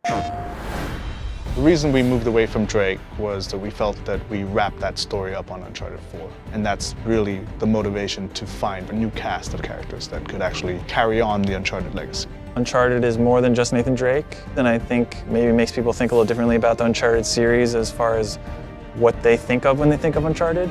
The reason we moved away from Drake was that we felt that we wrapped that story up on Uncharted 4. And that's really the motivation to find a new cast of characters that could actually carry on the Uncharted legacy. Uncharted is more than just Nathan Drake, and I think maybe makes people think a little differently about the Uncharted series as far as what they think of when they think of Uncharted.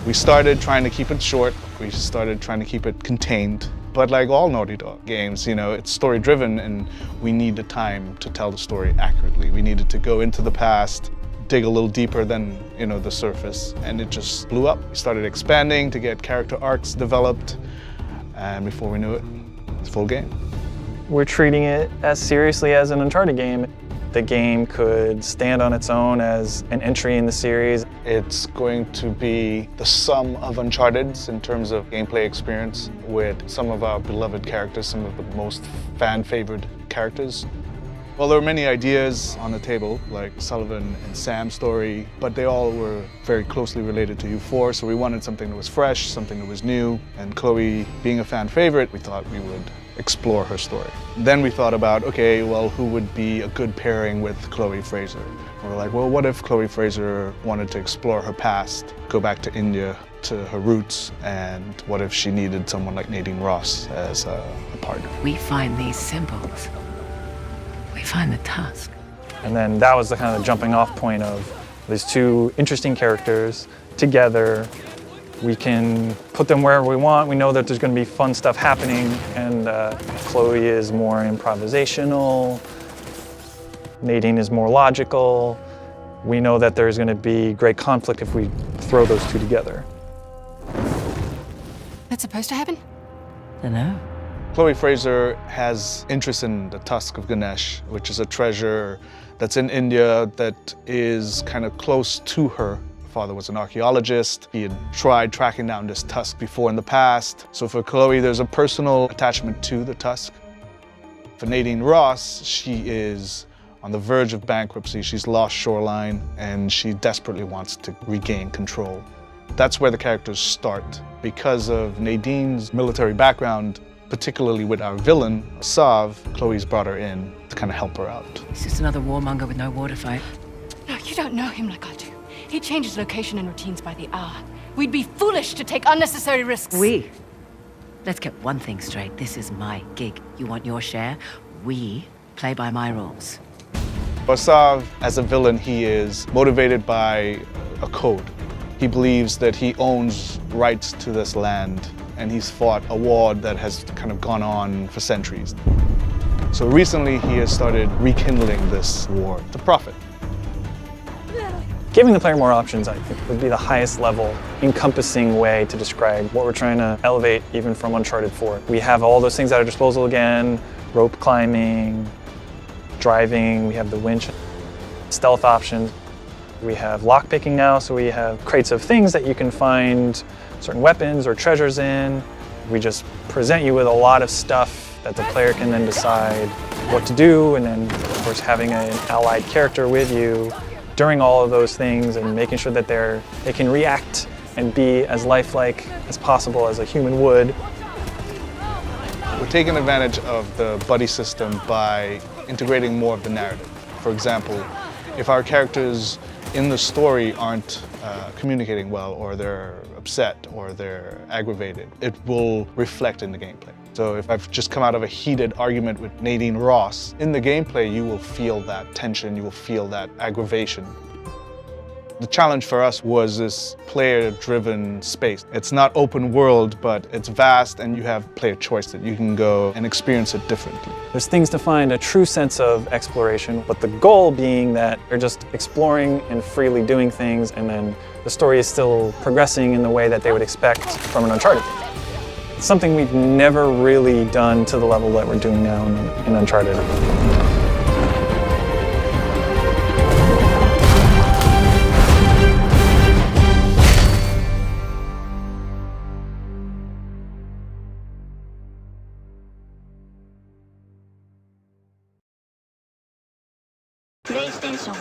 We started trying to keep it short. We started trying to keep it contained. But like all Naughty Dog games, you know, it's story-driven and we need the time to tell the story accurately. We needed to go into the past, dig a little deeper than, you know, the surface, and it just blew up. We started expanding to get character arcs developed, and before we knew it, it's full game. We're treating it as seriously as an Uncharted game. The game could stand on its own as an entry in the series. It's going to be the sum of Uncharted's in terms of gameplay experience with some of our beloved characters, some of the most fan-favored characters. Well, there were many ideas on the table, like Sullivan and Sam's story, but they all were very closely related to U4, so we wanted something that was fresh, something that was new, and Chloe, being a fan favorite, we thought we would explore her story. Then we thought about, okay, well, who would be a good pairing with Chloe Fraser? We were like, well, what if Chloe Fraser wanted to explore her past, go back to India, to her roots, and what if she needed someone like Nadine Ross as a partner? We find these symbols. We find the tusk. And then that was the kind of jumping off point of these two interesting characters together. We can put them wherever we want. We know that there's going to be fun stuff happening, and Chloe is more improvisational. Nadine is more logical. We know that there's going to be great conflict if we throw those two together. That's supposed to happen? Dunno. Chloe Fraser has interest in the Tusk of Ganesh, which is a treasure that's in India that is kind of close to her. Her father was an archaeologist. He had tried tracking down this tusk before in the past. So for Chloe, there's a personal attachment to the tusk. For Nadine Ross, she is on the verge of bankruptcy. She's lost Shoreline, and she desperately wants to regain control. That's where the characters start. Because of Nadine's military background, particularly with our villain, Sav, Chloe's brought her in to kind of help her out. He's just another warmonger with no war to fight. No, you don't know him like I do. He changes location and routines by the hour. We'd be foolish to take unnecessary risks. Let's get one thing straight. This is my gig. You want your share? We play by my rules. For Sav, as a villain, he is motivated by a code. He believes that he owns rights to this land, and he's fought a war that has kind of gone on for centuries. So recently he has started rekindling this war to profit. Giving the player more options, I think, would be the highest level, encompassing way to describe what we're trying to elevate even from Uncharted 4. We have all those things at our disposal again, rope climbing, driving, we have the winch, stealth options. We have lockpicking now, so we have crates of things that you can find certain weapons or treasures in. We just present you with a lot of stuff that the player can then decide what to do, and then of course having an allied character with you during all of those things and making sure that they can react and be as lifelike as possible as a human would. We're taking advantage of the buddy system by integrating more of the narrative. For example, if our characters in the story aren't communicating well, or they're upset, or they're aggravated, it will reflect in the gameplay. So if I've just come out of a heated argument with Nadine Ross, in the gameplay you will feel that tension, you will feel that aggravation. The challenge for us was this player-driven space. It's not open world, but it's vast, and you have player choice that you can go and experience it differently. There's things to find a true sense of exploration, but the goal being that you're just exploring and freely doing things, and then the story is still progressing in the way that they would expect from an Uncharted game. It's something we've never really done to the level that we're doing now in Uncharted. PlayStation